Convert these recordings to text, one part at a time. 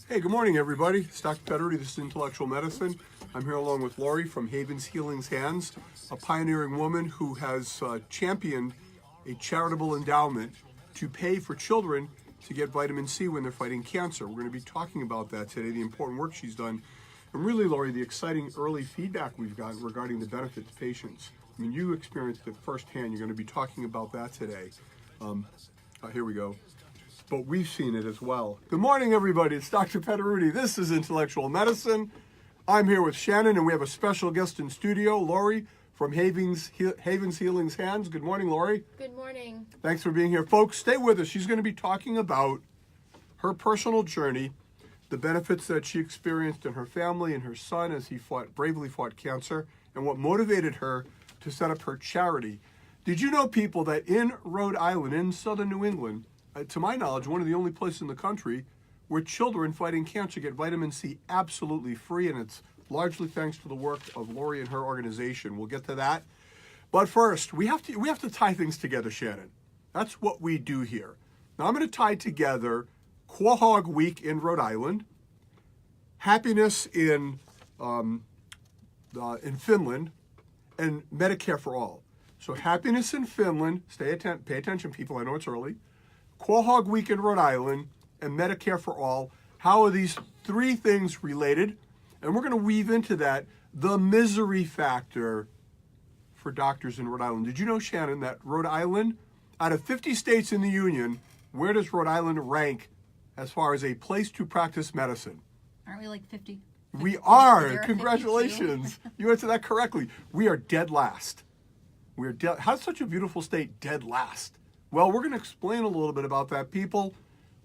Hey, good morning, everybody. It's Dr. Petteruti. This is Intellectual Medicine. I'm here along with Lori from Havens Healing's Hands, a pioneering woman who has championed a charitable endowment to pay for children to get vitamin C when they're fighting cancer. We're going to be talking about that today, the important work she's done, and really, Lori, the exciting early feedback we've gotten regarding the benefit to patients. I mean, you experienced it firsthand. You're going to be talking about that today. Here we go. But we've seen it as well. Good morning, everybody. It's Dr. Petteruti. This is Intellectual Medicine. I'm here with Shannon, and we have a special guest in studio, Lori from Havens Healing's Hands. Good morning, Lori. Good morning. Thanks for being here. Folks, stay with us. She's going to be talking about her personal journey, the benefits that she experienced in her family and her son as he bravely fought cancer, and what motivated her to set up her charity. Did you know, people, that in Rhode Island, in southern New England, to my knowledge, one of the only places in the country where children fighting cancer get vitamin C absolutely free, and it's largely thanks to the work of Lori and her organization. We'll get to that. But first, we have to tie things together, Shannon. That's what we do here. Now I'm going to tie together Quahog Week in Rhode Island, happiness in Finland, and Medicare for all. So happiness in Finland, pay attention, people, I know it's early. Quahog Week in Rhode Island, and Medicare for all. How are these three things related? And we're going to weave into that the misery factor for doctors in Rhode Island. Did you know, Shannon, that Rhode Island, out of 50 states in the Union, where does Rhode Island rank as far as a place to practice medicine? Aren't we like 50? We are. Congratulations. You answered that correctly. We are dead last. How's such a beautiful state dead last? Well, we're going to explain a little bit about that, people.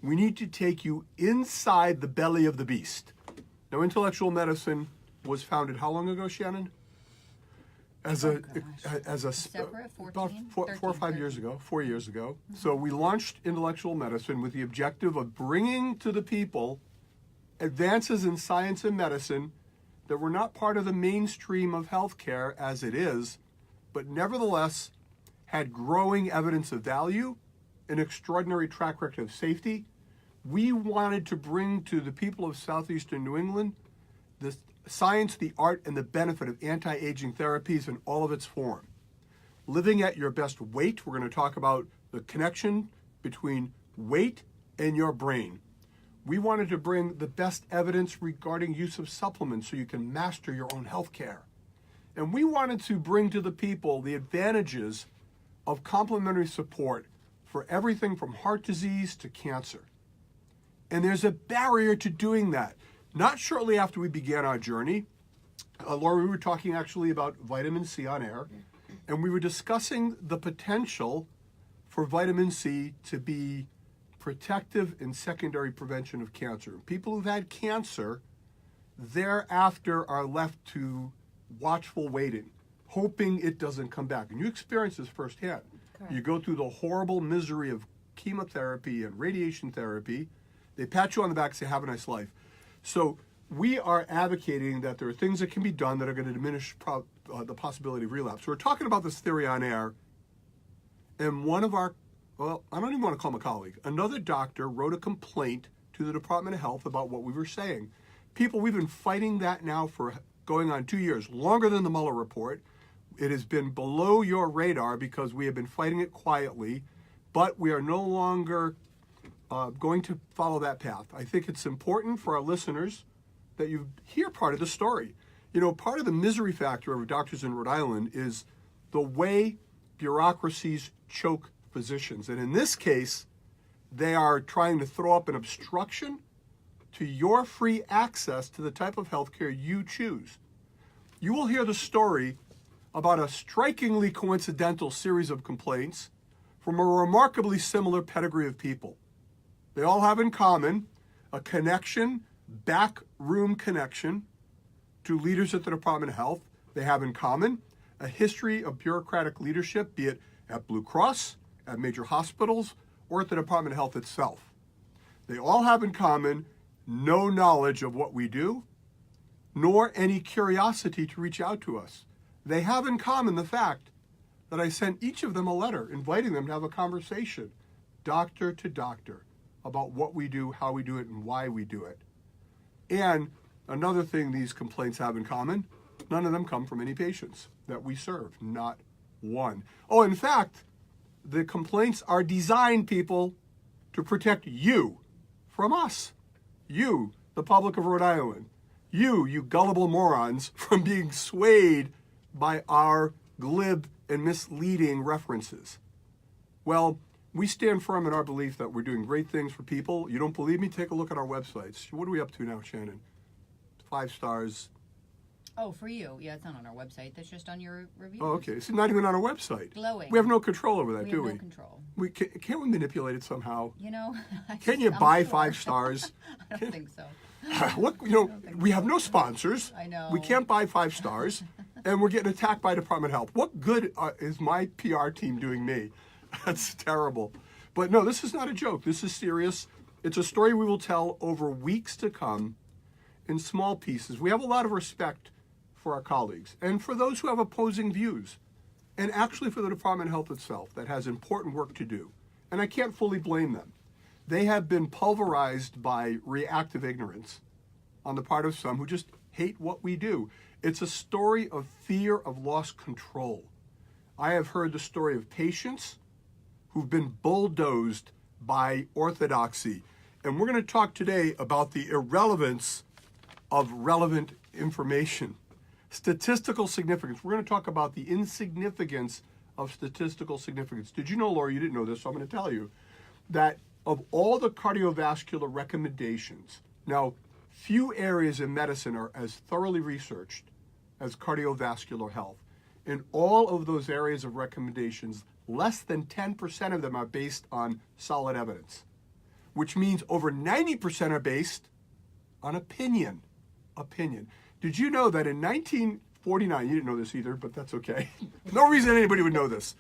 We need to take you inside the belly of the beast. Now, intellectual medicine was founded how long ago, Shannon? Separate, about 4 or 5 years ago, 4 years ago. Mm-hmm. So we launched intellectual medicine with the objective of bringing to the people advances in science and medicine that were not part of the mainstream of healthcare as it is, but nevertheless had growing evidence of value, an extraordinary track record of safety. We wanted to bring to the people of southeastern New England the science, the art, and the benefit of anti-aging therapies in all of its form. Living at your best weight, we're going to talk about the connection between weight and your brain. We wanted to bring the best evidence regarding use of supplements so you can master your own health care. And we wanted to bring to the people the advantages of complementary support for everything from heart disease to cancer. And there's a barrier to doing that. Not shortly after we began our journey, Laura, we were talking actually about vitamin C on air, and we were discussing the potential for vitamin C to be protective in secondary prevention of cancer. People who've had cancer thereafter are left to watchful waiting, hoping it doesn't come back. And you experience this firsthand. Correct. You go through the horrible misery of chemotherapy and radiation therapy. They pat you on the back and say, have a nice life. So we are advocating that there are things that can be done that are going to diminish the possibility of relapse. We're talking about this theory on air, and one of our, well, I don't even want to call him a colleague, another doctor wrote a complaint to the Department of Health about what we were saying. People, we've been fighting that now for going on 2 years, longer than the Mueller report. It has been below your radar because we have been fighting it quietly, but we are no longer going to follow that path. I think it's important for our listeners that you hear part of the story. You know, part of the misery factor of doctors in Rhode Island is the way bureaucracies choke physicians. And in this case, they are trying to throw up an obstruction to your free access to the type of healthcare you choose. You will hear the story about a strikingly coincidental series of complaints from a remarkably similar pedigree of people. They all have in common a connection, backroom connection, to leaders at the Department of Health. They have in common a history of bureaucratic leadership, be it at Blue Cross, at major hospitals, or at the Department of Health itself. They all have in common no knowledge of what we do, nor any curiosity to reach out to us. They have in common the fact that I sent each of them a letter inviting them to have a conversation, doctor to doctor, about what we do, how we do it, and why we do it. And another thing these complaints have in common, none of them come from any patients that we serve, not one. Oh, in fact, the complaints are designed, people, to protect you from us. You, the public of Rhode Island. You gullible morons, from being swayed by our glib and misleading references. Well, we stand firm in our belief that we're doing great things for people. You don't believe me? Take a look at our websites. What are we up to now, Shannon? 5 stars. Oh, for you. Yeah, it's not on our website. That's just on your review. Oh, okay. It's not even on our website. Glowing. We have no control over that, do we? We have no control. Can't we manipulate it somehow? You know, Can you buy 5 stars? I don't think so. What, we have no sponsors. I know. We can't buy 5 stars, and we're getting attacked by Department of Health. What good is my PR team doing me? That's terrible. But no, this is not a joke. This is serious. It's a story we will tell over weeks to come in small pieces. We have a lot of respect for our colleagues and for those who have opposing views, and actually for the Department of Health itself that has important work to do. And I can't fully blame them. They have been pulverized by reactive ignorance on the part of some who just hate what we do. It's a story of fear of lost control. I have heard the story of patients who've been bulldozed by orthodoxy. And we're going to talk today about the irrelevance of relevant information. Statistical significance. We're going to talk about the insignificance of statistical significance. Did you know, Lori, you didn't know this, so I'm going to tell you, that of all the cardiovascular recommendations, now, few areas in medicine are as thoroughly researched as cardiovascular health. In all of those areas of recommendations, less than 10% of them are based on solid evidence, which means over 90% are based on opinion. Did you know that in 1949, you didn't know this either, but that's okay. No reason anybody would know this.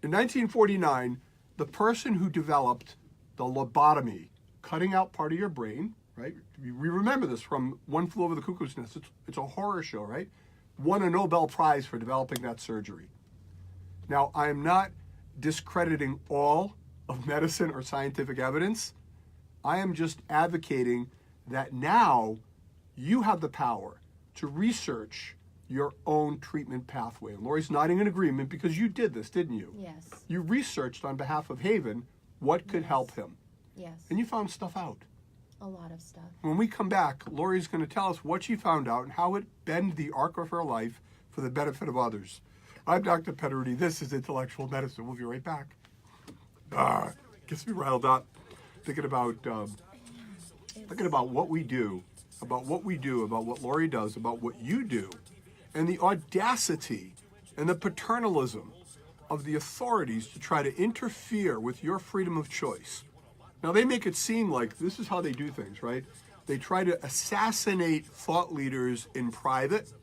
In 1949, the person who developed the lobotomy, cutting out part of your brain, right? We remember this from One Flew Over the Cuckoo's Nest. It's a horror show, right? Won a Nobel Prize for developing that surgery. Now, I am not discrediting all of medicine or scientific evidence. I am just advocating that now you have the power to research your own treatment pathway. And Lori's nodding in agreement because you did this, didn't you? Yes. You researched on behalf of Haven what could help him. Yes. And you found stuff out. A lot of stuff. When we come back, Lori's going to tell us what she found out and how it bent the arc of her life for the benefit of others. I'm Dr. Petteruti. This is Intellectual Medicine. We'll be right back. Gets me riled up thinking about what we do, about what Lori does, about what you do, and the audacity and the paternalism of the authorities to try to interfere with your freedom of choice. Now, they make it seem like this is how they do things, right? They try to assassinate thought leaders in private.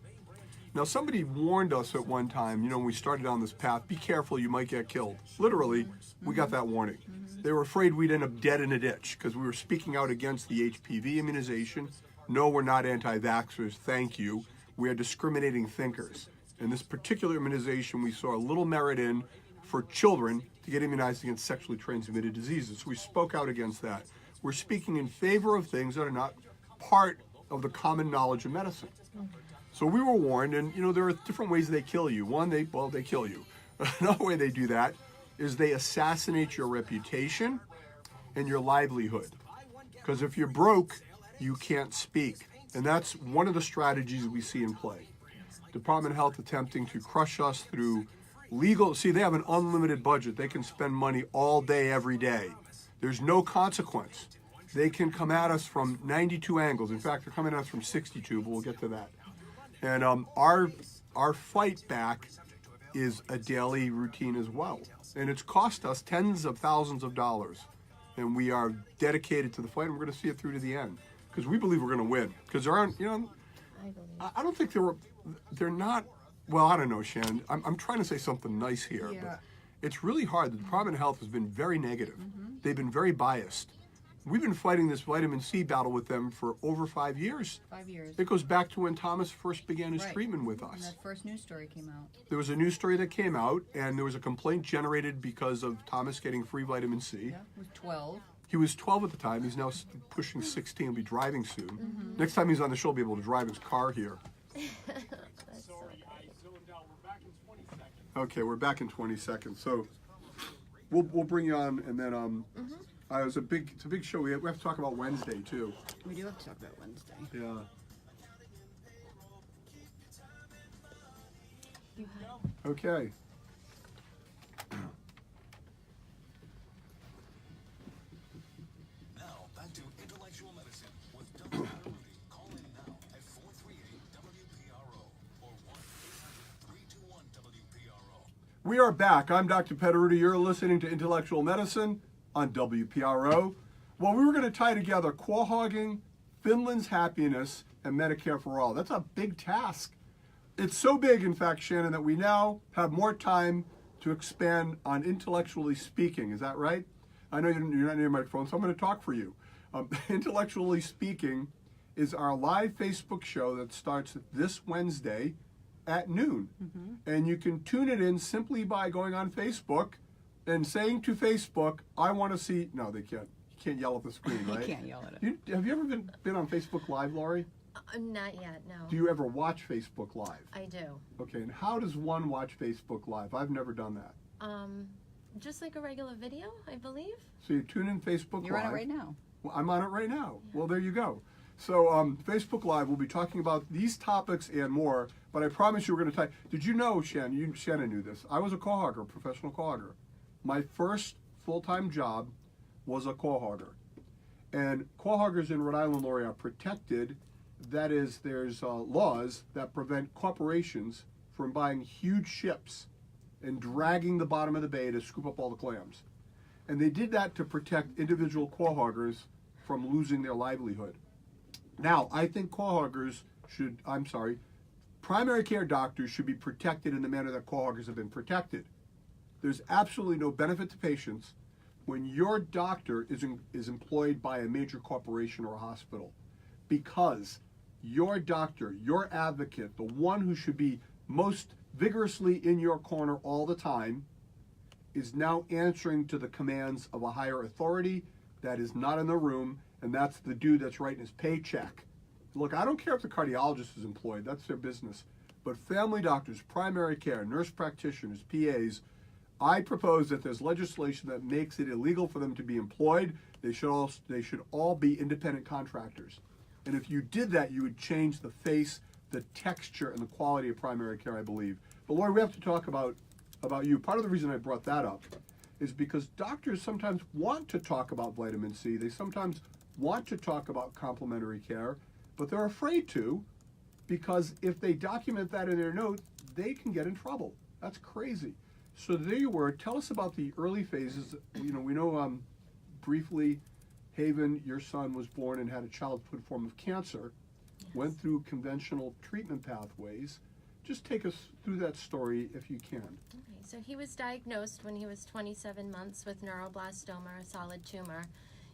Now, somebody warned us at one time, when we started on this path, be careful, you might get killed. Literally, we got that warning. They were afraid we'd end up dead in a ditch because we were speaking out against the HPV immunization. No, we're not anti-vaxxers, thank you. We are discriminating thinkers. In this particular immunization, we saw a little merit in for children to get immunized against sexually transmitted diseases. So we spoke out against that. We're speaking in favor of things that are not part of the common knowledge of medicine. So we were warned, and there are different ways they kill you. One, they kill you. Another way they do that is they assassinate your reputation and your livelihood. Because if you're broke, you can't speak. And that's one of the strategies we see in play. Department of Health attempting to crush us through legal. See, they have an unlimited budget. They can spend money all day, every day. There's no consequence. They can come at us from 92 angles. In fact, they're coming at us from 62, but we'll get to that. And our fight back is a daily routine as well. And it's cost us tens of thousands of dollars. And we are dedicated to the fight, and we're going to see it through to the end. Because we believe we're going to win. Because there aren't, I don't think they're not, well, I don't know, Shannon. I'm trying to say something nice here. Yeah. But it's really hard. The Department of Health has been very negative. They've been very biased. We've been fighting this vitamin C battle with them for over 5 years. 5 years. It goes back to when Thomas first began his Right. treatment with And us. that first news story came out. There was a news story that came out, and there was a complaint generated because of Thomas getting free vitamin C. Yeah, it was 12. He was 12 at the time. He's now pushing 16. He'll be driving soon. Next time he's on the show, he'll be able to drive his car here. Sorry, I zoned out. We're back in 20 seconds. Okay, we're back in 20 seconds. So we'll bring you on, and then it's a big show. We have to talk about Wednesday too. We do have to talk about Wednesday. Yeah. Okay. Now, back to Intellectual Medicine with Dr. Petteruti. Call in now at 438-WPRO or 1-800-321-WPRO. We are back. I'm Dr. Petteruti. You're listening to Intellectual Medicine on WPRO. Well, we were going to tie together quahogging, Finland's happiness, and Medicare for all. That's a big task. It's so big, in fact, Shannon, that we now have more time to expand on intellectually speaking. Is that right? I know you're not near your microphone, so I'm going to talk for you. Intellectually Speaking is our live Facebook show that starts this Wednesday at noon. And you can tune it in simply by going on Facebook and saying to Facebook, I want to see... No, they can't. You can't yell at the screen, right? You can't yell at it. Have you ever been on Facebook Live, Laurie? Not yet, no. Do you ever watch Facebook Live? I do. Okay, and how does one watch Facebook Live? I've never done that. Just like a regular video, I believe. So you tune in Facebook You're Live. on it right now. Well, I'm on it right now. Well, there you go. So Facebook Live, we'll be talking about these topics and more, but I promise you we're going to type. Did you know, Shannon, Shannon knew this, I was a quahogger, professional quahogger. My first full-time job was a quahogger. And quahoggers in Rhode Island, Lori, are protected. That is, there's laws that prevent corporations from buying huge ships and dragging the bottom of the bay to scoop up all the clams. And they did that to protect individual quahoggers from losing their livelihood. Now, I think primary care doctors should be protected in the manner that quahoggers have been protected. There's absolutely no benefit to patients when your doctor is employed by a major corporation or a hospital, because your doctor, your advocate, the one who should be most vigorously in your corner all the time, is now answering to the commands of a higher authority that is not in the room, and that's the dude that's writing his paycheck. Look, I don't care if the cardiologist is employed, that's their business. But family doctors, primary care, nurse practitioners, PAs, I propose that there's legislation that makes it illegal for them to be employed. They should all be independent contractors. And if you did that, you would change the face, the texture, and the quality of primary care, I believe. But Lori, we have to talk about you. Part of the reason I brought that up is because doctors sometimes want to talk about vitamin C. They sometimes want to talk about complementary care, but they're afraid to, because if they document that in their note, they can get in trouble. That's crazy. So there you were. Tell us about the early phases. We know briefly, Haven, your son was born and had a childhood form of cancer, went through conventional treatment pathways. Just take us through that story if you can. Okay, so he was diagnosed when he was 27 months with neuroblastoma, a solid tumor.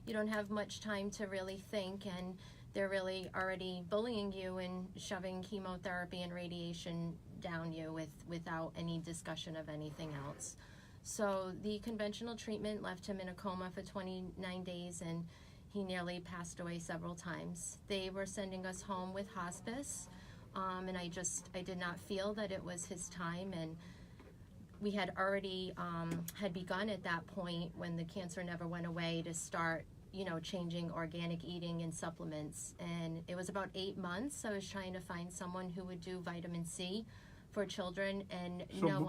You don't have much time to really think, and they're really already bullying you and shoving chemotherapy and radiation down you without any discussion of anything else. So the conventional treatment left him in a coma for 29 days, and he nearly passed away several times. They were sending us home with hospice, and I did not feel that it was his time, and we had already had begun at that point, when the cancer never went away, to start changing organic eating and supplements. And it was about 8 months. I was trying to find someone who would do vitamin C for children, and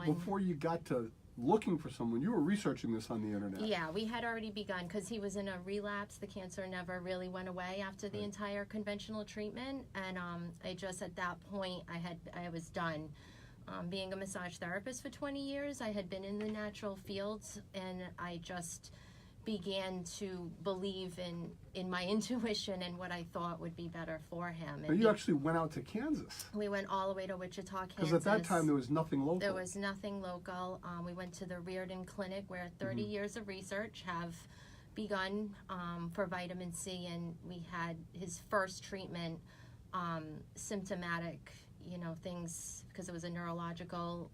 Before you got to looking for someone, you were researching this on the internet. Yeah, we had already begun, because he was in a relapse. The cancer never really went away after the entire conventional treatment, and I just, at that point, I was done. Being a massage therapist for 20 years, I had been in the natural fields, and I just began to believe in my intuition and what I thought would be better for him. And you actually went out to Kansas. We went all the way to Wichita, Kansas. Because at that time there was nothing local. There was nothing local. We went to the Reardon Clinic, where 30 years of research have begun for vitamin C, and we had his first treatment, symptomatic, things, because it was a neurological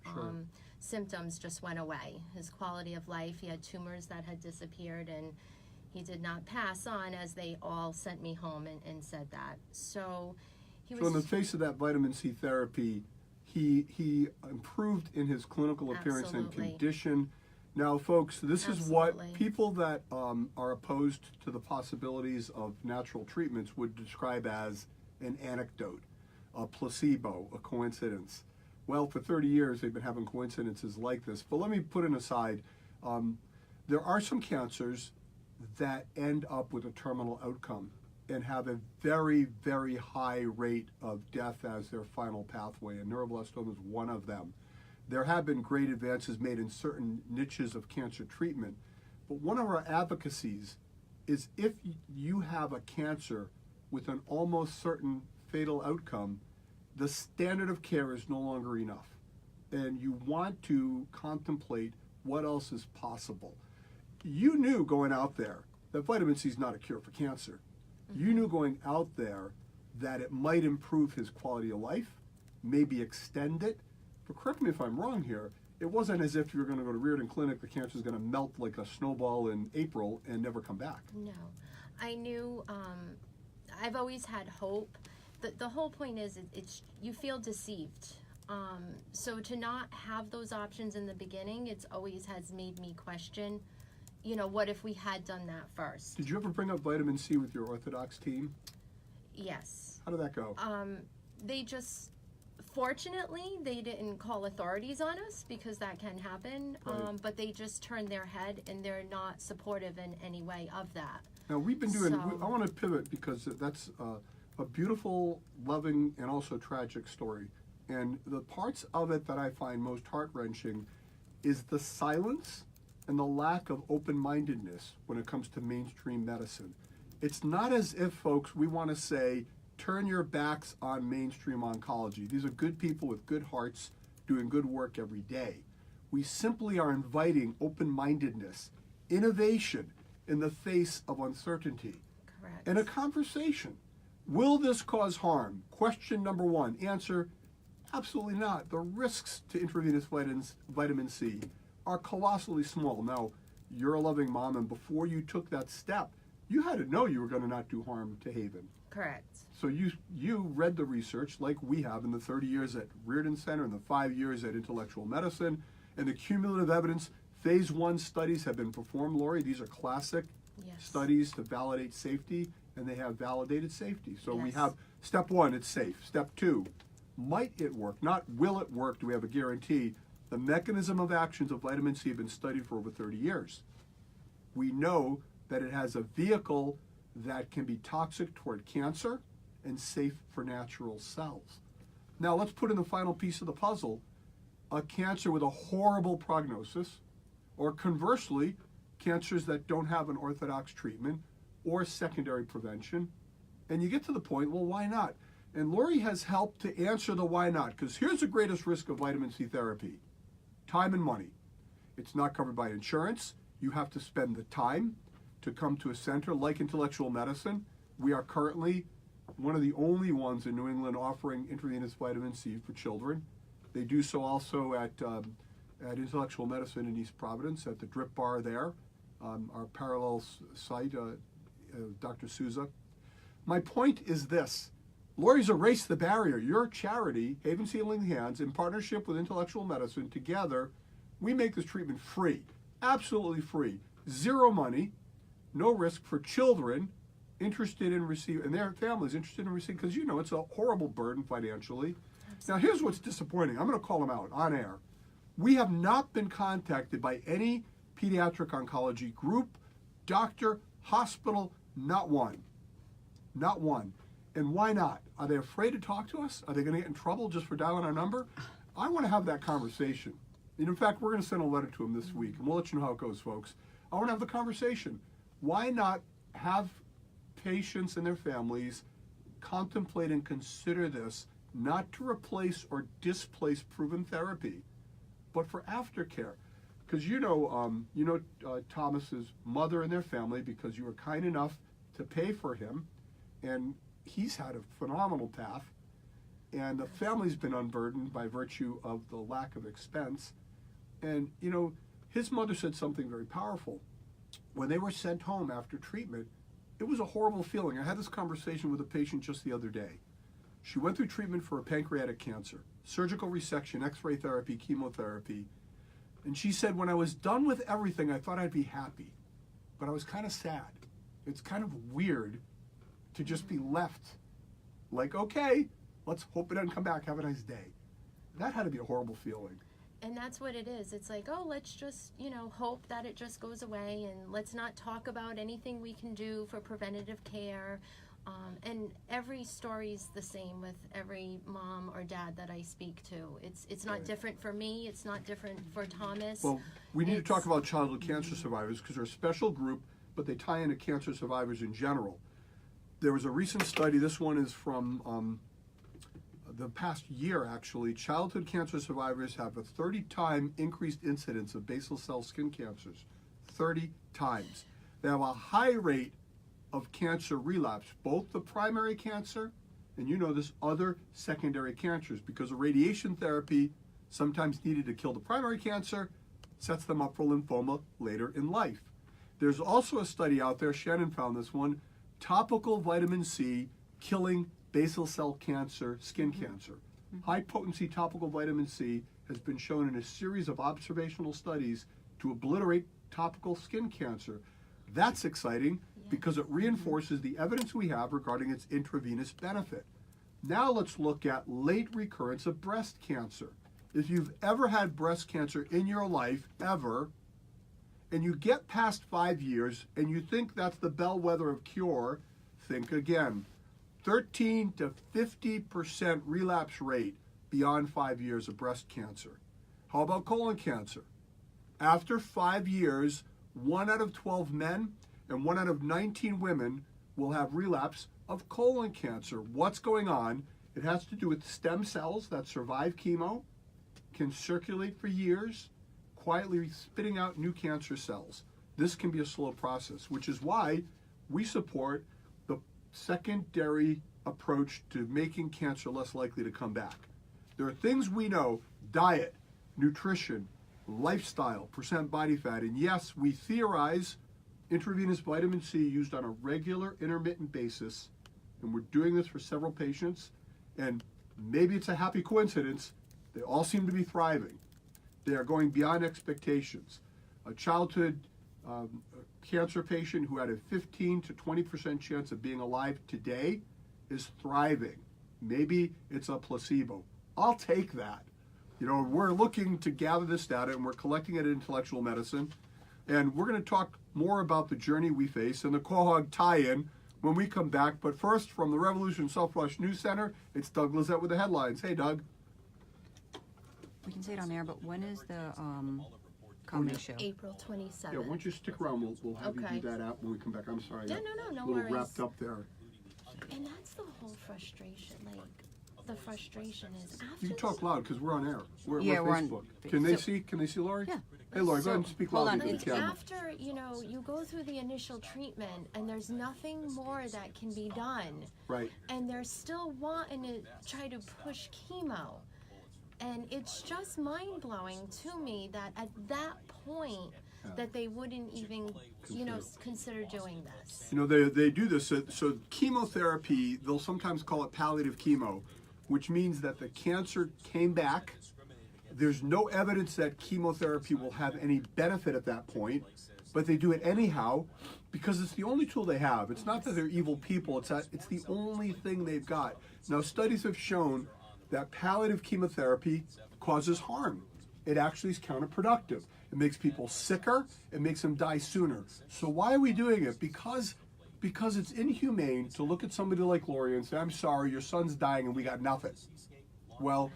symptoms just went away. His quality of life, he had tumors that had disappeared, and He did not pass on, as they all sent me home and said that. So he So in the was face of that vitamin C therapy, he improved in his clinical appearance and Absolutely. condition. Now, folks, this is what Absolutely. people that are opposed to the possibilities of natural treatments would describe as an anecdote, a placebo, a coincidence. Well, for 30 years, they've been having coincidences like this. But let me put an aside. There are some cancers that end up with a terminal outcome and have a very, very high rate of death as their final pathway, and neuroblastoma is one of them. There have been great advances made in certain niches of cancer treatment, but one of our advocacies is if you have a cancer with an almost certain fatal outcome, the standard of care is no longer enough, and you want to contemplate what else is possible. You knew going out there that vitamin C is not a cure for cancer. You knew going out there that it might improve his quality of life, maybe extend it. But correct me if I'm wrong here, it wasn't as if you were going to go to Reardon Clinic, the cancer is going to melt like a snowball in April and never come back. No. I knew, I've always had hope. The whole point is it's you feel deceived. So to not have those options in the beginning, it's always has made me question, what if we had done that first? Did you ever bring up vitamin C with your Orthodox team? Yes. How did that go? They just, fortunately, they didn't call authorities on us because that can happen. Right. But they just turned their head and they're not supportive in any way of that. Now, we've been doing, So- I want to pivot because that's a beautiful, loving, and also tragic story. And the parts of it that I find most heart-wrenching is the silence and the lack of open-mindedness when it comes to mainstream medicine. It's not as if, folks, we want to say, turn your backs on mainstream oncology. These are good people with good hearts doing good work every day. We simply are inviting open-mindedness, innovation in the face of uncertainty, Correct. and a conversation. Will this cause harm? Question number one. Answer, absolutely not. The risks to intravenous vitamin C are colossally small. Now, you're a loving mom, and before you took that step, you had to know you were going to not do harm to Haven. Correct. So you read the research like we have in the 30 years at Reardon Center and the 5 years at Intellectual Medicine, and the cumulative evidence. Phase 1 studies have been performed, Lori. These are classic Yes. studies to validate safety, and they have validated safety. So we Yes. have step 1, it's safe. Step 2, might it work? Not will it work, do we have a guarantee? The mechanism of actions of vitamin C have been studied for over 30 years. We know that it has a vehicle that can be toxic toward cancer and safe for natural cells. Now let's put in the final piece of the puzzle, a cancer with a horrible prognosis, or conversely, cancers that don't have an orthodox treatment or secondary prevention. And you get to the point, well, why not? And Lori has helped to answer the why not, because here's the greatest risk of vitamin C therapy: time and money. It's not covered by insurance. You have to spend the time to come to a center like Intellectual Medicine. We are currently one of the only ones in New England offering intravenous vitamin C for children. They do so also at Intellectual Medicine in East Providence at the Drip Bar there, our parallel site, Dr. Souza. My point is this. Lori's erased the barrier. Your charity, Haven's Healing Hands, in partnership with Intellectual Medicine, together, we make this treatment free, absolutely free, zero money, no risk for children interested in receiving, and their families interested in receiving, because it's a horrible burden financially. Now here's what's disappointing. I'm going to call them out on air. We have not been contacted by any pediatric oncology group, doctor, hospital, not one. Not one. And why not? Are they afraid to talk to us? Are they going to get in trouble just for dialing our number? I want to have that conversation. And in fact, we're going to send a letter to them this week, and we'll let you know how it goes, folks. I want to have the conversation. Why not have patients and their families contemplate and consider this, not to replace or displace proven therapy, but for aftercare? Because Thomas's mother and their family, because you were kind enough to pay for him, and he's had a phenomenal path, and the family's been unburdened by virtue of the lack of expense. And his mother said something very powerful. when they were sent home after treatment, it was a horrible feeling. I had this conversation with a patient just the other day. She went through treatment for a pancreatic cancer, surgical resection, x-ray therapy, chemotherapy. And she said, when I was done with everything, I thought I'd be happy, but I was kind of sad. It's kind of weird to just be left like, okay, let's hope it doesn't come back. Have a nice day. That had to be a horrible feeling. And that's what it is. It's like, oh, let's just, hope that it just goes away, and let's not talk about anything we can do for preventative care. And every story's the same with every mom or dad that I speak to. It's not different for me. It's not different for Thomas. Well, we need to talk about childhood cancer survivors because they're a special group, but they tie into cancer survivors in general. There was a recent study. This one is from the past year, actually. Childhood cancer survivors have a 30-time increased incidence of basal cell skin cancers. 30 times. They have a high rate of cancer relapse, both the primary cancer and this other secondary cancers, because of radiation therapy, sometimes needed to kill the primary cancer, sets them up for lymphoma later in life. There's also a study out there, Shannon found this one, topical vitamin C killing basal cell cancer, skin cancer. High potency topical vitamin C has been shown in a series of observational studies to obliterate topical skin cancer. That's exciting because it reinforces the evidence we have regarding its intravenous benefit. Now let's look at late recurrence of breast cancer. If you've ever had breast cancer in your life, ever, and you get past 5 years and you think that's the bellwether of cure, think again. 13 to 50% relapse rate beyond 5 years of breast cancer. How about colon cancer? After 5 years, 1 out of 12 men and 1 out of 19 women will have relapse of colon cancer. What's going on? It has to do with stem cells that survive chemo, can circulate for years, quietly spitting out new cancer cells. This can be a slow process, which is why we support the secondary approach to making cancer less likely to come back. There are things we know: diet, nutrition, lifestyle, percent body fat, and yes, we theorize intravenous vitamin C used on a regular intermittent basis, and we're doing this for several patients, and maybe it's a happy coincidence, they all seem to be thriving. They are going beyond expectations. A childhood cancer patient who had a 15 to 20% chance of being alive today is thriving. Maybe it's a placebo. I'll take that. We're looking to gather this data, and we're collecting it in intellectual medicine. And we're going to talk more about the journey we face and the Quahog tie-in when we come back. But first, from the Revolution Self-Rush News Center, it's Doug Lizette with the headlines. Hey, Doug. We can say it on air, but when is the comedy show? April 27th. Yeah, why don't you stick around? We'll have Okay. you do that out when we come back. I'm sorry. I Yeah, got no a little worries. wrapped up there. And that's the whole frustration. The frustration is after You can talk loud because we're on air. We're on Facebook. Can they so- see Lori? Yeah. Hey, Lori, go ahead and So, speak hold loudly on. to the Like camera. after, you go through the initial treatment and there's nothing more that can be done. Right. And they're still wanting to try to push chemo. And it's just mind-blowing to me that at that point that they wouldn't even, consider doing this. They do this. So chemotherapy, they'll sometimes call it palliative chemo, which means that the cancer came back. There's no evidence that chemotherapy will have any benefit at that point, but they do it anyhow because it's the only tool they have. It's not that they're evil people. It's the only thing they've got. Now, studies have shown that palliative chemotherapy causes harm. It actually is counterproductive. It makes people sicker. It makes them die sooner. So why are we doing it? Because it's inhumane to look at somebody like Lori and say, I'm sorry, your son's dying and we got nothing. Well,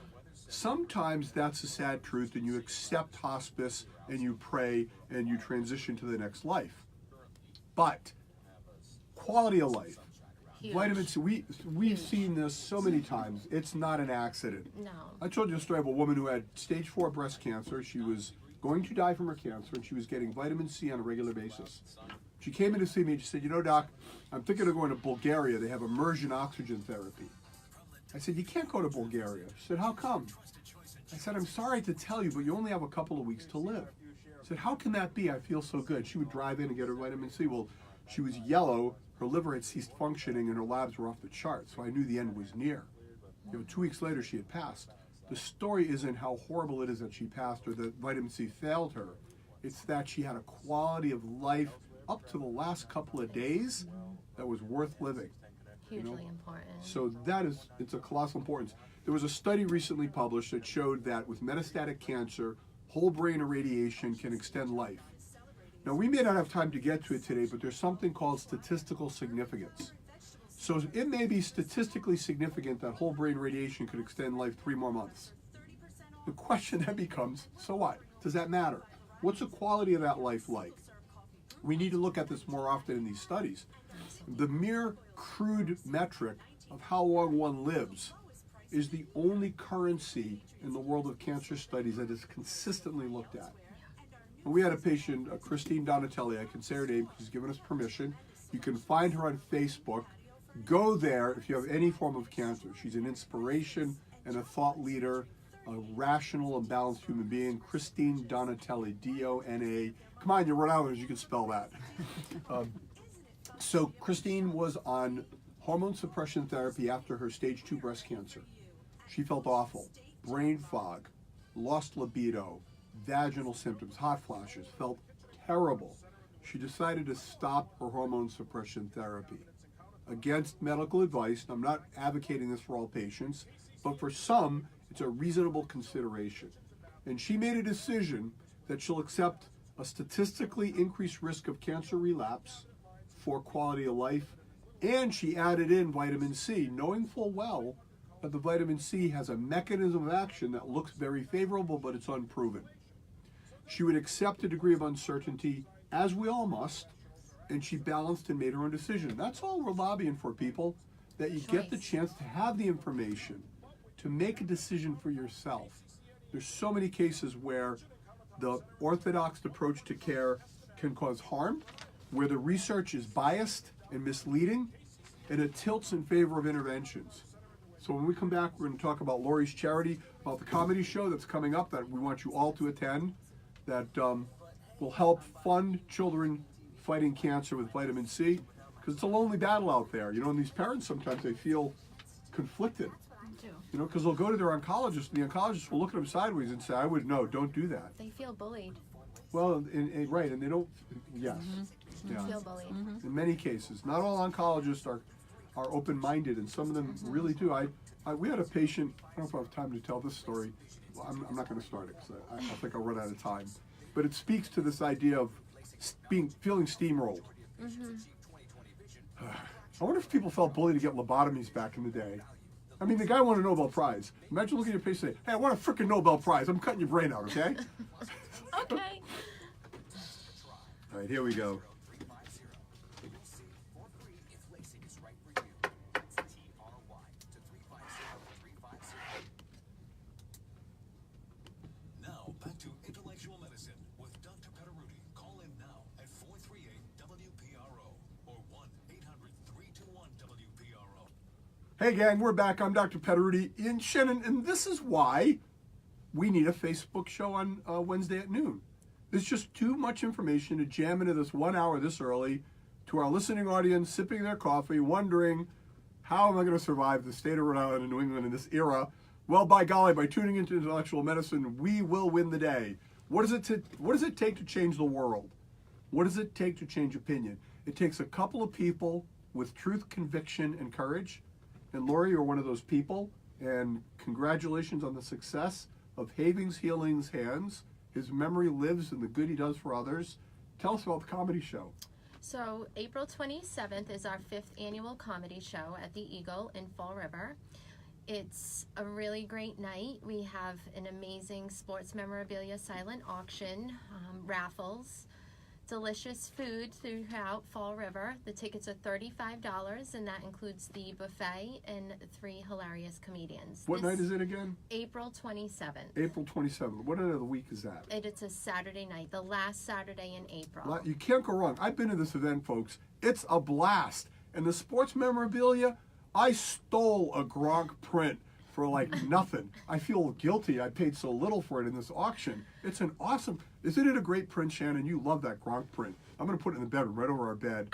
sometimes that's a sad truth, and you accept hospice and you pray and you transition to the next life. But quality of life, Huge. vitamin C, we've seen this so many times. It's not an accident. No. I told you a story of a woman who had stage 4 breast cancer. She was going to die from her cancer, and she was getting vitamin C on a regular basis. She came in to see me and she said, Doc, I'm thinking of going to Bulgaria. They have immersion oxygen therapy. I said, you can't go to Bulgaria. She said, how come? I said, I'm sorry to tell you, but you only have a couple of weeks to live. I said, how can that be? I feel so good. She would drive in and get her vitamin C. Well, she was yellow, her liver had ceased functioning, and her labs were off the chart. So I knew the end was near. 2 weeks later, she had passed. The story isn't how horrible it is that she passed or that vitamin C failed her. It's that she had a quality of life up to the last couple of days that was worth living. Hugely important. So it's a colossal importance. There was a study recently published that showed that with metastatic cancer, whole brain irradiation can extend life. Now, we may not have time to get to it today, but there's something called statistical significance. So it may be statistically significant that whole brain radiation could extend life 3 more months. The question then becomes, so what? Does that matter? What's the quality of that life like? We need to look at this more often in these studies. The mere crude metric of how long one lives is the only currency in the world of cancer studies that is consistently looked at. And we had a patient, Christine Donatelli, I can say her name because she's given us permission. You can find her on Facebook. Go there if you have any form of cancer. She's an inspiration and a thought leader, a rational and balanced human being. Christine Donatelli, D-O-N-A. Come on, you're Rhode Islanders, you can spell that. So Christine was on hormone suppression therapy after her stage 2 breast cancer. She felt awful, brain fog, lost libido, vaginal symptoms, hot flashes, felt terrible. She decided to stop her hormone suppression therapy. Against medical advice, I'm not advocating this for all patients, but for some, it's a reasonable consideration. And she made a decision that she'll accept a statistically increased risk of cancer relapse for quality of life, and she added in vitamin C, knowing full well that the vitamin C has a mechanism of action that looks very favorable, but it's unproven. She would accept a degree of uncertainty, as we all must, and she balanced and made her own decision. That's all we're lobbying for, people, that you get the chance to have the information, to make a decision for yourself. There's so many cases where the orthodox approach to care can cause harm, where the research is biased and misleading, and it tilts in favor of interventions. So when we come back, we're going to talk about Lori's charity, about the comedy show that's coming up that we want you all to attend, that will help fund children fighting cancer with vitamin C, because it's a lonely battle out there. And these parents sometimes they feel conflicted. Because they'll go to their oncologist, and the oncologist will look at them sideways and say, don't do that. They feel bullied. Well, right, and they don't, yes. They Yeah. feel bullied. In many cases. Not all oncologists are open-minded, and some of them really do. We had a patient, I don't know if I have time to tell this story. Well, I'm not going to start it, because I think I'll run out of time. But it speaks to this idea of feeling steamrolled. I wonder if people felt bullied to get lobotomies back in the day. I mean, the guy won a Nobel Prize. Imagine looking at your patient and saying, hey, I want a freaking Nobel Prize. I'm cutting your brain out, okay? Okay. All right, here we go. Now, back to Intellectual Medicine with Dr. Petteruti. Call in now at 438-WPRO or 1-800-321-WPRO. Hey gang, we're back. I'm Dr. Petteruti in Shannon, and this is why we need a Facebook show on Wednesday at noon. There's just too much information to jam into this 1 hour this early to our listening audience sipping their coffee, wondering, how am I going to survive the state of Rhode Island and New England in this era? Well, by golly, by tuning into intellectual medicine, we will win the day. What does it take to change the world? What does it take to change opinion? It takes a couple of people with truth, conviction, and courage. And Lori, you're one of those people. And congratulations on the success of Havings Healing's hands. His memory lives in the good he does for others. Tell us about the comedy show. So April 27th is our 5th annual comedy show at the Eagle in Fall River. It's a really great night. We have an amazing sports memorabilia silent auction, raffles, delicious food throughout Fall River. The tickets are $35, and that includes the buffet and 3 hilarious comedians. What night is it again? April 27th. April 27th. What night of the week is that? It's a Saturday night, the last Saturday in April. You can't go wrong. I've been to this event, folks. It's a blast. And the sports memorabilia, I stole a Gronk print for like nothing. I feel guilty. I paid so little for it in this auction. It's Isn't it a great print, Shannon? You love that Gronk print. I'm going to put it in the bedroom, right over our bed.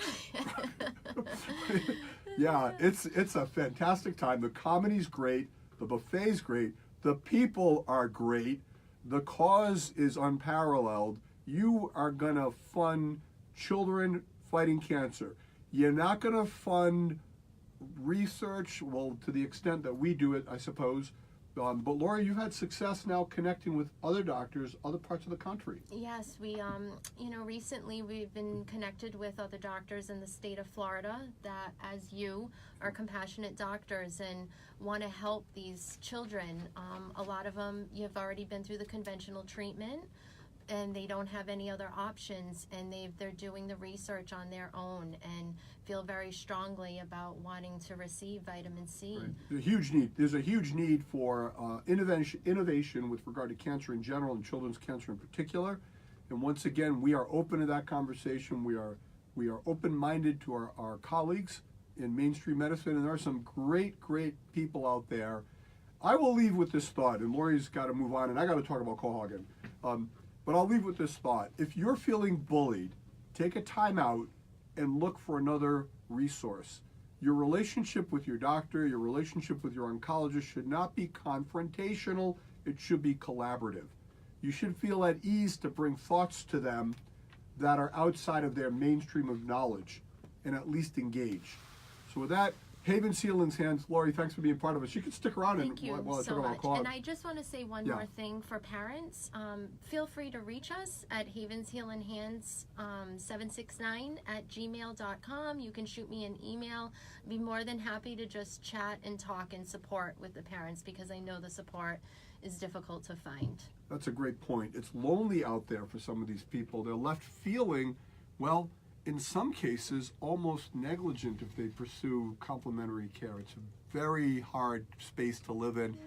Yeah, it's a fantastic time. The comedy's great. The buffet's great. The people are great. The cause is unparalleled. You are going to fund children fighting cancer. You're not going to fund research, well, to the extent that we do it, I suppose. But Lori, you've had success now connecting with other doctors, other parts of the country. Yes, we, recently we've been connected with other doctors in the state of Florida that, as you, are compassionate doctors and want to help these children. A lot of them, you've already been through the conventional treatment, and they don't have any other options, and they're doing the research on their own and feel very strongly about wanting to receive vitamin C. Right. There's a huge need. There's a huge need for innovation with regard to cancer in general and children's cancer in particular. And once again, we are open to that conversation. We are open-minded to our colleagues in mainstream medicine, and there are some great people out there. I will leave with this thought, and Lori's got to move on, and I got to talk about Quahog. But I'll leave with this thought. If you're feeling bullied, take a time out and look for another resource. Your relationship with your doctor, your relationship with your oncologist should not be confrontational. It should be collaborative. You should feel at ease to bring thoughts to them that are outside of their mainstream of knowledge and at least engage. So with that, Haven Sealand's hands. Lori, thanks for being part of us. You can stick around Thank you while I so talk much. about Quahog. And I just want to say one more thing for parents. Feel free to reach us at Haven's Healing Hands 769@gmail.com. You can shoot me an email. I'd be more than happy to just chat and talk and support with the parents, because I know the support is difficult to find. That's a great point. It's lonely out there for some of these people. They're left feeling, well, in some cases, almost negligent if they pursue complementary care. It's a very hard space to live in.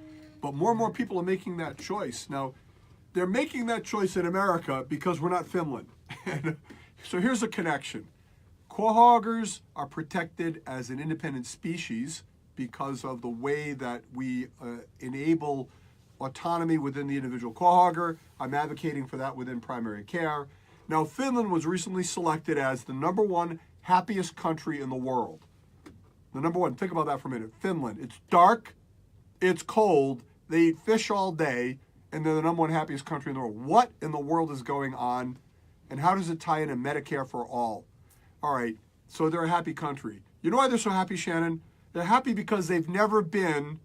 But more and more people are making that choice. Now, they're making that choice in America because we're not Finland. So here's a connection. Quahoggers are protected as an independent species because of the way that we enable autonomy within the individual Quahogger. I'm advocating for that within primary care. Now, Finland was recently selected as the #1 happiest country in the world. The #1, think about that for a minute. Finland, it's dark, it's cold, they eat fish all day, and they're the #1 happiest country in the world. What in the world is going on, and how does it tie into Medicare for all? All right, so they're a happy country. You know why they're so happy, Shannon? They're happy because they've never been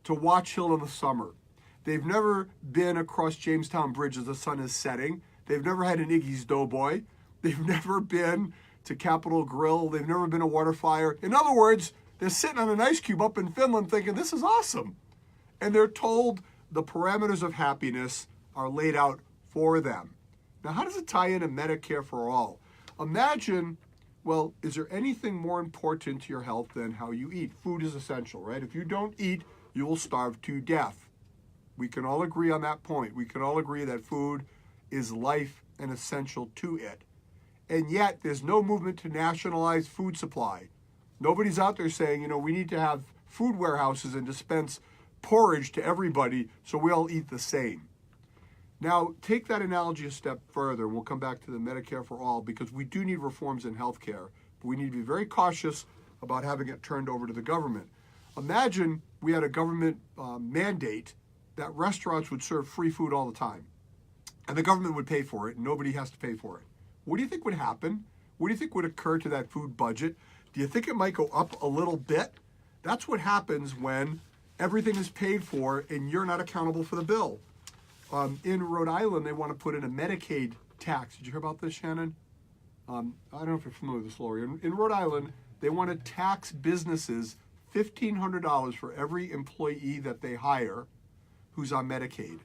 to Watch Hill in the summer. They've never been across Jamestown Bridge as the sun is setting. They've never had an Iggy's Doughboy. They've never been to Capitol Grill. They've never been to Waterfire. In other words, they're sitting on an ice cube up in Finland thinking, this is awesome. And they're told the parameters of happiness are laid out for them. Now, how does it tie into Medicare for all? Imagine, well, is there anything more important to your health than how you eat? Food is essential, right? If you don't eat, you will starve to death. We can all agree on that point. We can all agree that food is life and essential to it. And yet, there's no movement to nationalize food supply. Nobody's out there saying, we need to have food warehouses and dispense porridge to everybody so we all eat the same. Now, take that analogy a step further, and we'll come back to the Medicare for all, because we do need reforms in healthcare, but we need to be very cautious about having it turned over to the government. Imagine we had a government mandate that restaurants would serve free food all the time, and the government would pay for it, and nobody has to pay for it. What do you think would happen? What do you think would occur to that food budget? Do you think it might go up a little bit? That's what happens when everything is paid for and you're not accountable for the bill. In Rhode Island, they want to put in a Medicaid tax. Did you hear about this, Shannon? I don't know if you're familiar with this, Lori. In Rhode Island, they want to tax businesses $1,500 for every employee that they hire who's on Medicaid.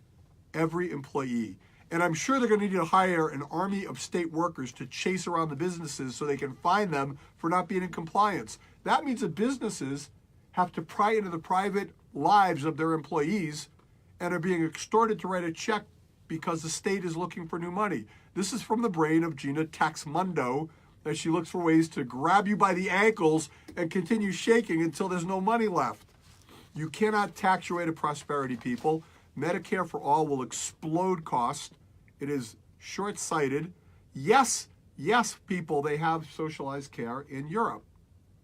Every employee. And I'm sure they're going to need to hire an army of state workers to chase around the businesses so they can fine them for not being in compliance. That means that businesses have to pry into the private lives of their employees and are being extorted to write a check because the state is looking for new money. This is from the brain of Gina Taxmundo, as she looks for ways to grab you by the ankles and continue shaking until there's no money left. You cannot tax your way to prosperity, people. Medicare for all will explode cost. It is short-sighted. Yes, people, they have socialized care in Europe.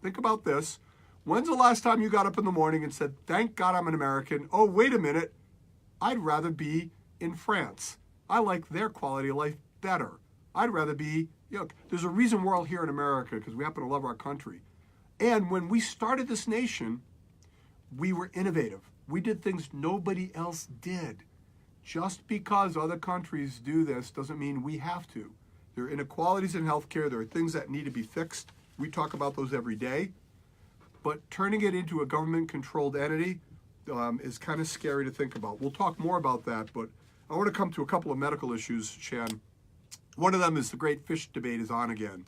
Think about this. When's the last time you got up in the morning and said, thank God I'm an American? Oh, wait a minute. I'd rather be in France. I like their quality of life better. I'd rather be, there's a reason we're all here in America, because we happen to love our country. And when we started this nation, we were innovative. We did things nobody else did. Just because other countries do this doesn't mean we have to. There are inequalities in healthcare. There are things that need to be fixed. We talk about those every day. But turning it into a government-controlled entity is kind of scary to think about. We'll talk more about that, but I want to come to a couple of medical issues, Shan. One of them is the great fish debate is on again.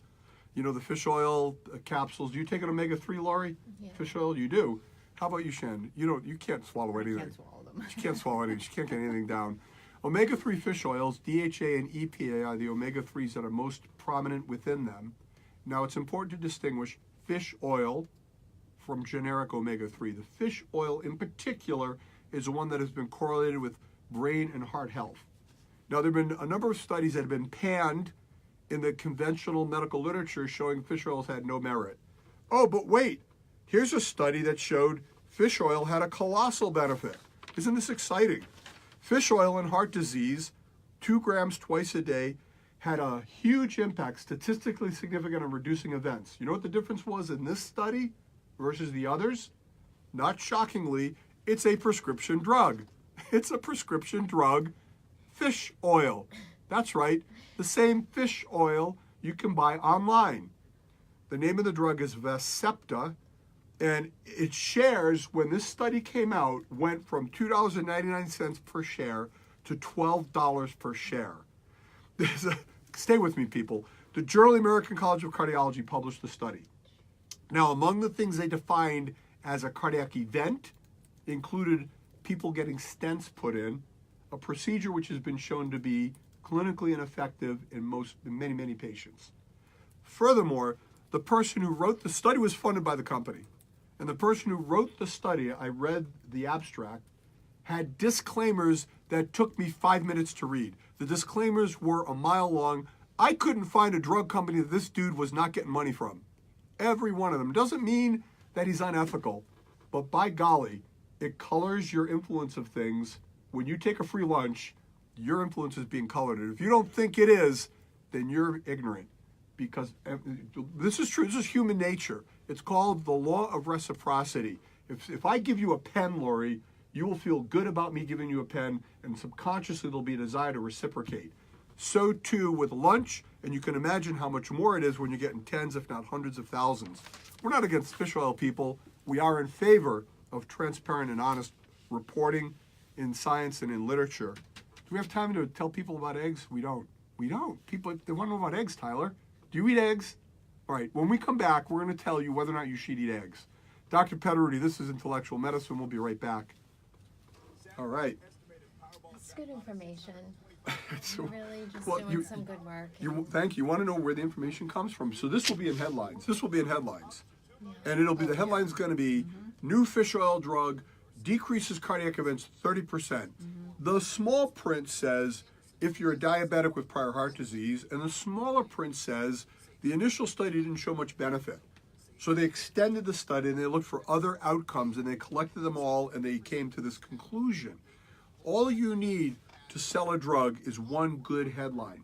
The fish oil capsules. Do you take an omega-3, Lori? Yeah. Fish oil, you do. How about you, Shan? You can't swallow anything. Can't swallow them. She can't swallow anything. She can't get anything down. Omega-3 fish oils, DHA and EPA, are the omega-3s that are most prominent within them. Now, it's important to distinguish fish oil from generic omega-3. The fish oil in particular is the one that has been correlated with brain and heart health. Now, there have been a number of studies that have been panned in the conventional medical literature showing fish oils had no merit. Oh, but wait, here's a study that showed fish oil had a colossal benefit. Isn't this exciting? Fish oil in heart disease, 2 grams twice a day, had a huge impact, statistically significant, on reducing events. You know what the difference was in this study versus the others? Not shockingly, it's a prescription drug. It's a prescription drug, fish oil. That's right, the same fish oil you can buy online. The name of the drug is Vascepta, and its shares, when this study came out, went from $2.99 per share to $12 per share. Stay with me, people. The Journal of the American College of Cardiology published the study. Now, among the things they defined as a cardiac event included people getting stents put in, a procedure which has been shown to be clinically ineffective in many patients. Furthermore, the person who wrote the study was funded by the company. And the person who wrote the study, I read the abstract, had disclaimers that took me 5 minutes to read. The disclaimers were a mile long. I couldn't find a drug company that this dude was not getting money from. Every one of them. Doesn't mean that he's unethical, but by golly, it colors your influence of things. When you take a free lunch, your influence is being colored. And if you don't think it is, then you're ignorant. Because this is true. This is human nature. It's called the law of reciprocity. If I give you a pen, Lori, you will feel good about me giving you a pen, and subconsciously there'll be a desire to reciprocate. So too with lunch, and you can imagine how much more it is when you're getting tens, if not hundreds of thousands. We're not against fish oil, people. We are in favor of transparent and honest reporting in science and in literature. Do we have time to tell people about eggs? We don't. People, they want to know about eggs, Tyler. Do you eat eggs? All right, when we come back, we're going to tell you whether or not you should eat eggs. Dr. Petteruti, this is Intellectual Medicine. We'll be right back. All right. That's good information. So, You're really just well, doing some good work. Thank you. You want to know where the information comes from? So this will be in headlines. And it'll be, the headline's going to be, new fish oil drug decreases cardiac events 30%. The small print says, if you're a diabetic with prior heart disease, and the smaller print says, the initial study didn't show much benefit. So they extended the study and they looked for other outcomes and they collected them all and they came to this conclusion. All you need to sell a drug is one good headline.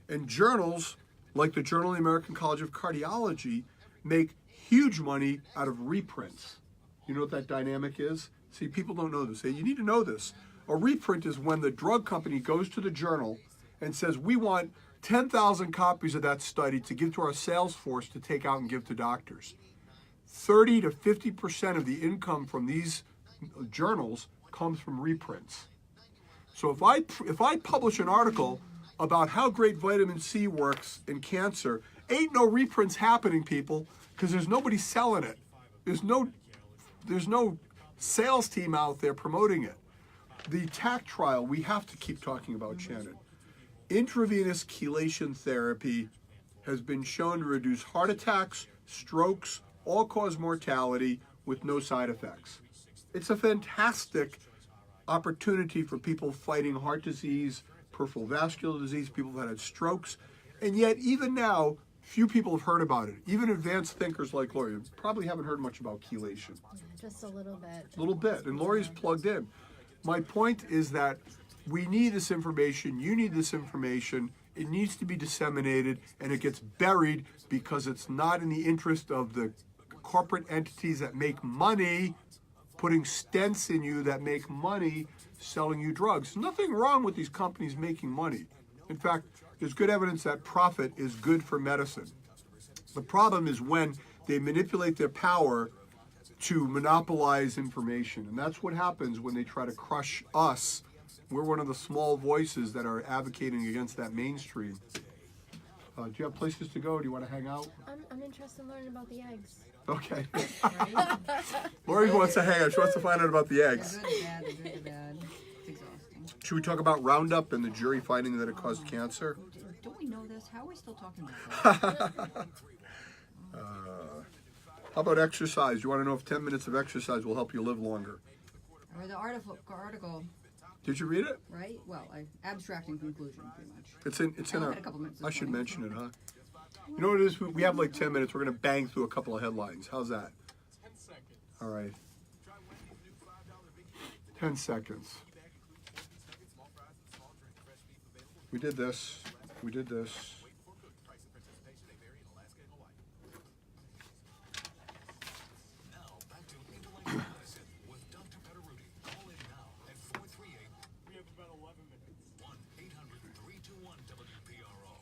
And journals, like the Journal of the American College of Cardiology, make huge money out of reprints. You know what that dynamic is? See, people don't know this. Hey, you need to know this. A reprint is when the drug company goes to the journal and says, we want 10,000 copies of that study to give to our sales force to take out and give to doctors. 30 to 50% of the income from these journals comes from reprints. So if I publish an article about how great vitamin C works in cancer, ain't no reprints happening, people, because there's nobody selling it. There's no sales team out there promoting it. The TAC trial, we have to keep talking about, Shannon. Intravenous chelation therapy has been shown to reduce heart attacks, strokes, all-cause mortality with no side effects. It's a fantastic opportunity for people fighting heart disease peripheral vascular disease, people that had strokes. And yet, even now, few people have heard about it. Even advanced thinkers like Lori probably haven't heard much about chelation. Just a little bit. A little bit. And Lori's plugged in. My point is that we need this information. You need this information. It needs to be disseminated, and it gets buried because it's not in the interest of the corporate entities that make money putting stents in you, that make money selling you drugs. Nothing wrong with these companies making money. In fact, there's good evidence that profit is good for medicine. The problem is when they manipulate their power to monopolize information. And that's what happens when they try to crush us. We're one of the small voices that are advocating against that mainstream. Do you have places to go? Do you want to hang out? I'm interested in learning about the eggs. Okay. Lori wants to hang out. She wants to find out about the eggs. They're good, bad, they're good, bad. It's exhausting. Should we talk about Roundup and the jury finding that it caused cancer? Don't we know this? How are we still talking about that? How about exercise? You want to know if 10 minutes of exercise will help you live longer? Or the article, Did you read it? right? Well, abstract and conclusion, pretty much. It's in I our. had a couple minutes this I should morning. mention it, huh? You know what it is? We have like 10 minutes. We're going to bang through a couple of headlines. How's that? 10 seconds. All right. 10 seconds. We did this. We did this. Now back to Intellectual Medicine with Dr. Petteruti. Call in now at 438 We have about 11 minutes. 1-800-321-WPRO.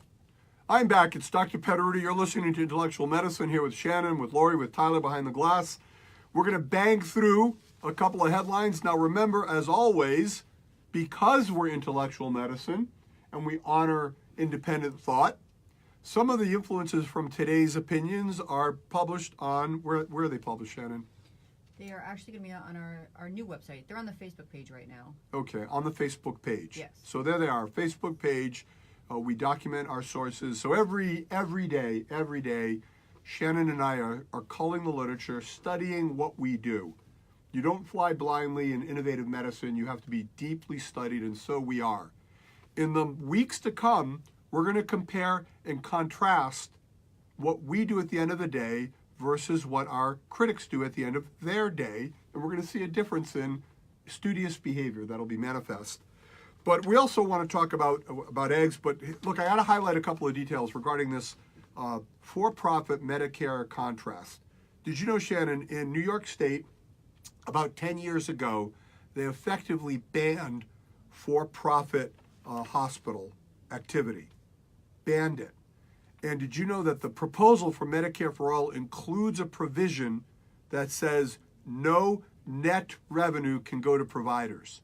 I'm back. It's Dr. Petteruti. You're listening to Intellectual Medicine here with Shannon, with Lori, with Tyler behind the glass. We're going to bang through a couple of headlines. Now remember, as always, because we're intellectual medicine and we honor independent thought, some of the influences from today's opinions are published on, where are they published, Shannon? They are actually going to be on our new website. They're on the Facebook page right now. Okay, on the Facebook page. Yes. So there they are, Facebook page. We document our sources. So every day, Shannon and I are culling the literature, studying what we do. You don't fly blindly in innovative medicine. You have to be deeply studied, and so we are. In the weeks to come, we're going to compare and contrast what we do at the end of the day versus what our critics do at the end of their day. And we're going to see a difference in studious behavior that'll be manifest. But we also want to talk about eggs. But look, I got to highlight a couple of details regarding this for-profit Medicare contrast. Did you know, Shannon, in New York State, about 10 years ago, they effectively banned for-profit hospital activity. Banned it. And did you know that the proposal for Medicare for All includes a provision that says no net revenue can go to providers?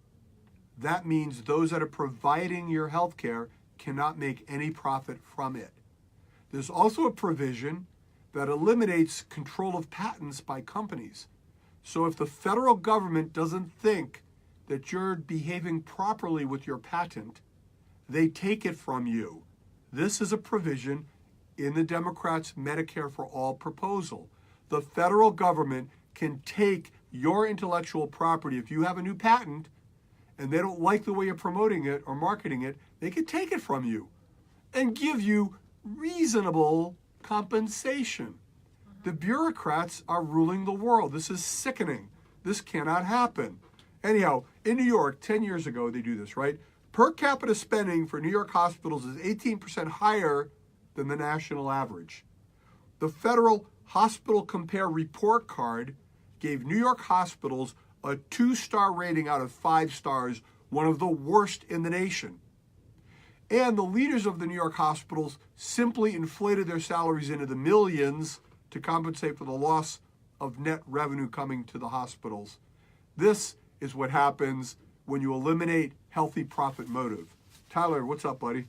That means those that are providing your health care cannot make any profit from it. There's also a provision that eliminates control of patents by companies. So if the federal government doesn't think that you're behaving properly with your patent, they take it from you. This is a provision in the Democrats' Medicare for All proposal. The federal government can take your intellectual property. If you have a new patent and they don't like the way you're promoting it or marketing it, they can take it from you and give you reasonable compensation. The bureaucrats are ruling the world. This is sickening. This cannot happen. Anyhow, in New York, 10 years ago, they do this, right? Per capita spending for New York hospitals is 18% higher than the national average. The Federal Hospital Compare Report Card gave New York hospitals a 2-star rating out of 5 stars, one of the worst in the nation. And the leaders of the New York hospitals simply inflated their salaries into the millions to compensate for the loss of net revenue coming to the hospitals. This is what happens when you eliminate healthy profit motive. Tyler, what's up, buddy?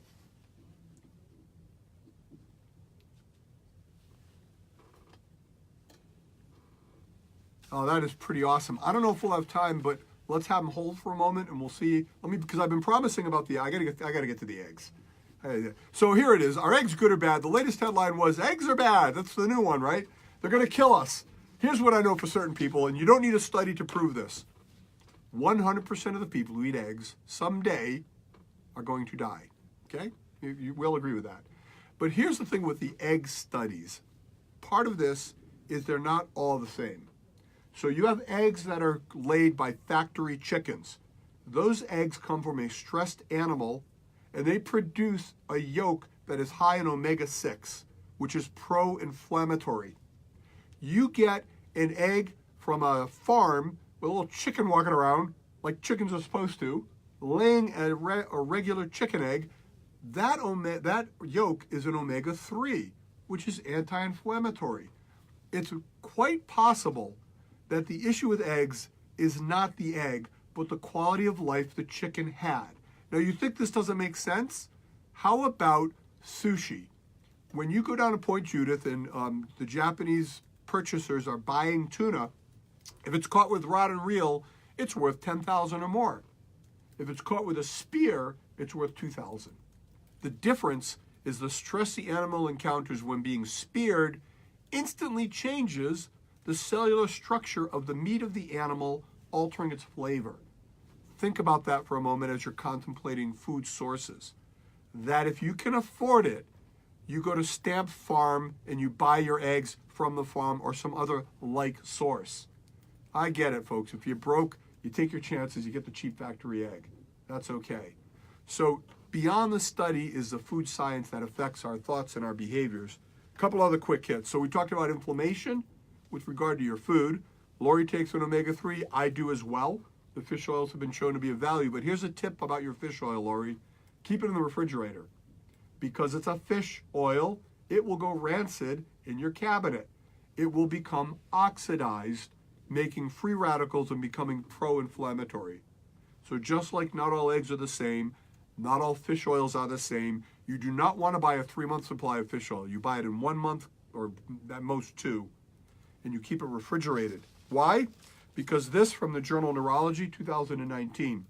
Oh, that is pretty awesome. I don't know if we'll have time, but let's have them hold for a moment and we'll see. Because I've been promising about I gotta get to the eggs. So here it is. Are eggs good or bad? The latest headline was, eggs are bad. That's the new one, right? They're going to kill us. Here's what I know for certain people, and you don't need a study to prove this. 100% of the people who eat eggs someday are going to die. Okay? You will agree with that. But here's the thing with the egg studies. Part of this is they're not all the same. So you have eggs that are laid by factory chickens. Those eggs come from a stressed animal, and they produce a yolk that is high in omega-6, which is pro-inflammatory. You get an egg from a farm with a little chicken walking around, like chickens are supposed to, laying a regular chicken egg. That yolk is an omega-3, which is anti-inflammatory. It's quite possible that the issue with eggs is not the egg, but the quality of life the chicken had. Now, you think this doesn't make sense? How about sushi? When you go down to Point Judith and the Japanese purchasers are buying tuna, if it's caught with rod and reel, it's worth $10,000 or more. If it's caught with a spear, it's worth $2,000. The difference is the stress the animal encounters when being speared instantly changes the cellular structure of the meat of the animal, altering its flavor. Think about that for a moment as you're contemplating food sources. That if you can afford it, you go to Stamp Farm and you buy your eggs from the farm or some other like source. I get it, folks. If you're broke, you take your chances, you get the cheap factory egg. That's okay. So beyond the study is the food science that affects our thoughts and our behaviors. A couple other quick hits. So we talked about inflammation with regard to your food. Lori takes an omega-3. I do as well. The fish oils have been shown to be of value. But here's a tip about your fish oil, Lori. Keep it in the refrigerator. Because it's a fish oil, it will go rancid in your cabinet. It will become oxidized, making free radicals and becoming pro-inflammatory. So just like not all eggs are the same, not all fish oils are the same, you do not want to buy a 3-month supply of fish oil. You buy it in 1 month or at most 2, and you keep it refrigerated. Why? Because this from the journal Neurology 2019,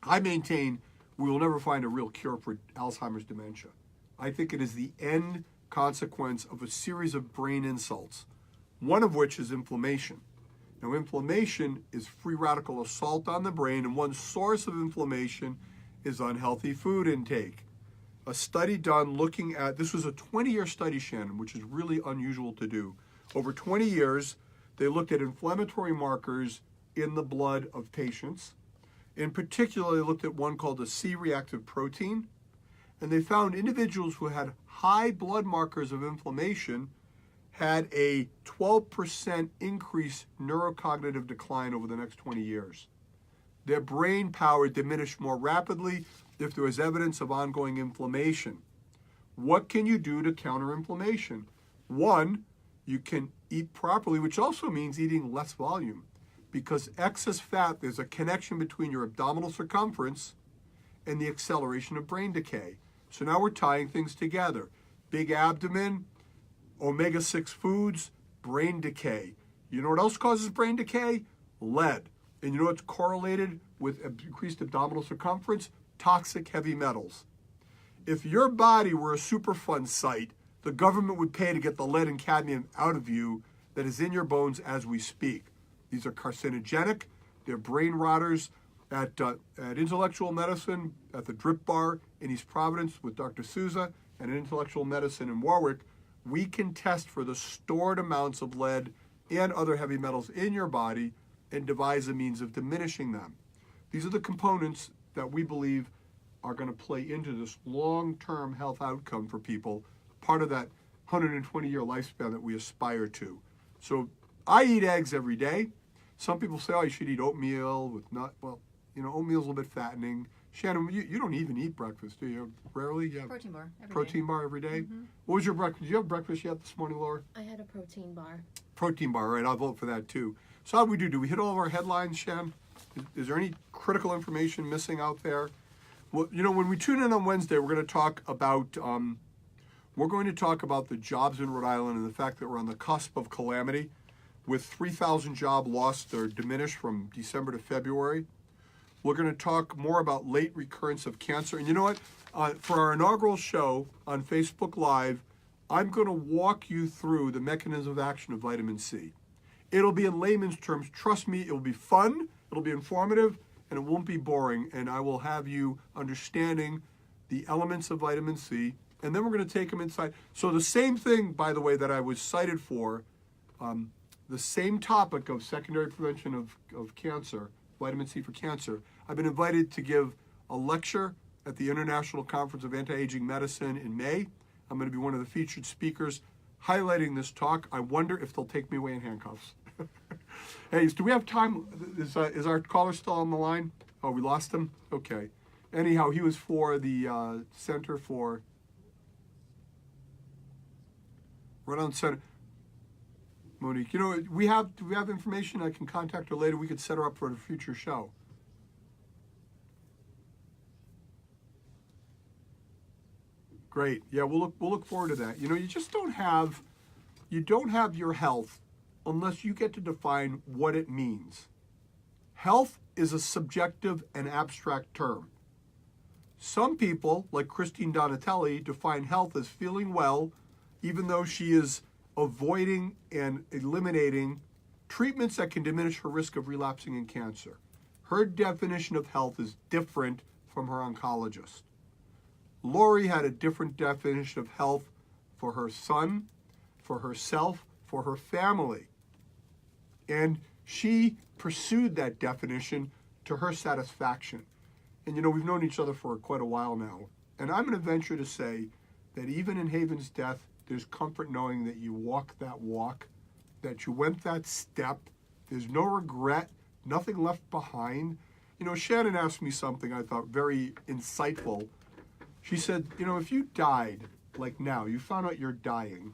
I maintain we will never find a real cure for Alzheimer's dementia. I think it is the end consequence of a series of brain insults, one of which is inflammation. Now, inflammation is free radical assault on the brain, and one source of inflammation is unhealthy food intake. A study done looking at, this was a 20-year study, Shannon, which is really unusual to do. Over 20 years, they looked at inflammatory markers in the blood of patients. In particular, they looked at one called the C-reactive protein, and they found individuals who had high blood markers of inflammation had a 12% increase neurocognitive decline over the next 20 years. Their brain power diminished more rapidly if there was evidence of ongoing inflammation. What can you do to counter inflammation? One, you can eat properly, which also means eating less volume. Because excess fat, there's a connection between your abdominal circumference and the acceleration of brain decay. So now we're tying things together. Big abdomen, omega-6 foods, brain decay. You know what else causes brain decay? Lead. And you know what's correlated with increased abdominal circumference? Toxic heavy metals. If your body were a Superfund site, the government would pay to get the lead and cadmium out of you that is in your bones as we speak. These are carcinogenic. They're brain rotters. At Intellectual Medicine, at the Drip Bar in East Providence with Dr. Souza, and at Intellectual Medicine in Warwick, we can test for the stored amounts of lead and other heavy metals in your body and devise a means of diminishing them. These are the components that we believe are going to play into this long-term health outcome for people, part of that 120-year lifespan that we aspire to. So I eat eggs every day. Some people say, oh, you should eat oatmeal with nut. Well, you know, oatmeal's a little bit fattening. Shannon, you don't even eat breakfast, do you? Rarely? You have Protein bar every day. protein bar every day? Mm-hmm. What was your breakfast? Did you have breakfast yet this morning, Laura? I had a protein bar. Protein bar, right. I'll vote for that, too. So how do we do? Do we hit all of our headlines, Shan? Is there any critical information missing out there? Well, you know, when we tune in on Wednesday, we're going to talk about the jobs in Rhode Island and the fact that we're on the cusp of calamity with 3,000 jobs lost or diminished from December to February. We're going to talk more about late recurrence of cancer. And you know what? For our inaugural show on Facebook Live, I'm going to walk you through the mechanism of action of vitamin C. It'll be in layman's terms. Trust me, it'll be fun, it'll be informative, and it won't be boring, and I will have you understanding the elements of vitamin C, and then we're going to take them inside. So the same thing, by the way, that I was cited for, the same topic of secondary prevention of cancer, vitamin C for cancer, I've been invited to give a lecture at the International Conference of Anti-Aging Medicine in May. I'm going to be one of the featured speakers highlighting this talk. I wonder if they'll take me away in handcuffs. Hey, do we have time? Is our caller still on the line? Oh, we lost him? Okay. Anyhow, he was for the Center for... Right on Center. Monique, you know, do we have information? I can contact her later. We could set her up for a future show. Great. Yeah, we'll look forward to that. You know, you don't have your health unless you get to define what it means. Health is a subjective and abstract term. Some people, like Christine Donatelli, define health as feeling well, even though she is avoiding and eliminating treatments that can diminish her risk of relapsing in cancer. Her definition of health is different from her oncologist. Lori had a different definition of health for her son, for herself, for her family. And she pursued that definition to her satisfaction. And you know, we've known each other for quite a while now. And I'm going to venture to say that even in Haven's death, there's comfort knowing that you walked that walk, that you went that step. There's no regret, nothing left behind. You know, Shannon asked me something I thought very insightful. She said, you know, if you died, like now, you found out you're dying,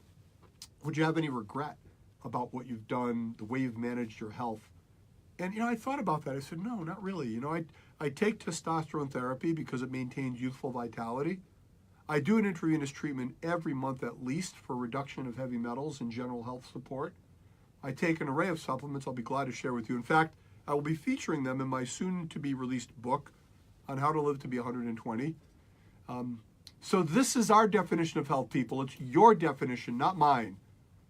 would you have any regret about what you've done, the way you've managed your health? And, you know, I thought about that. I said, no, not really. You know, I take testosterone therapy because it maintains youthful vitality. I do an intravenous treatment every month at least for reduction of heavy metals and general health support. I take an array of supplements I'll be glad to share with you. In fact, I will be featuring them in my soon-to-be-released book on how to live to be 120. So this is our definition of health, people. It's your definition, not mine.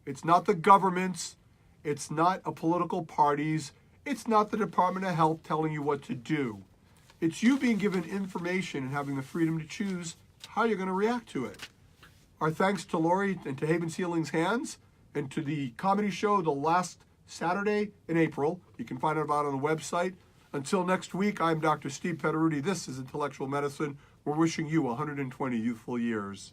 It's not the government's. It's not a political party's. It's not the Department of Health telling you what to do. It's you being given information and having the freedom to choose how you're going to react to it. Our thanks to Lori and to Haven Sealing's Hands and to the comedy show the last Saturday in April. You can find out about it on the website. Until next week, I'm Dr. Steve Petteruti. This is Intellectual Medicine. We're wishing you 120 youthful years.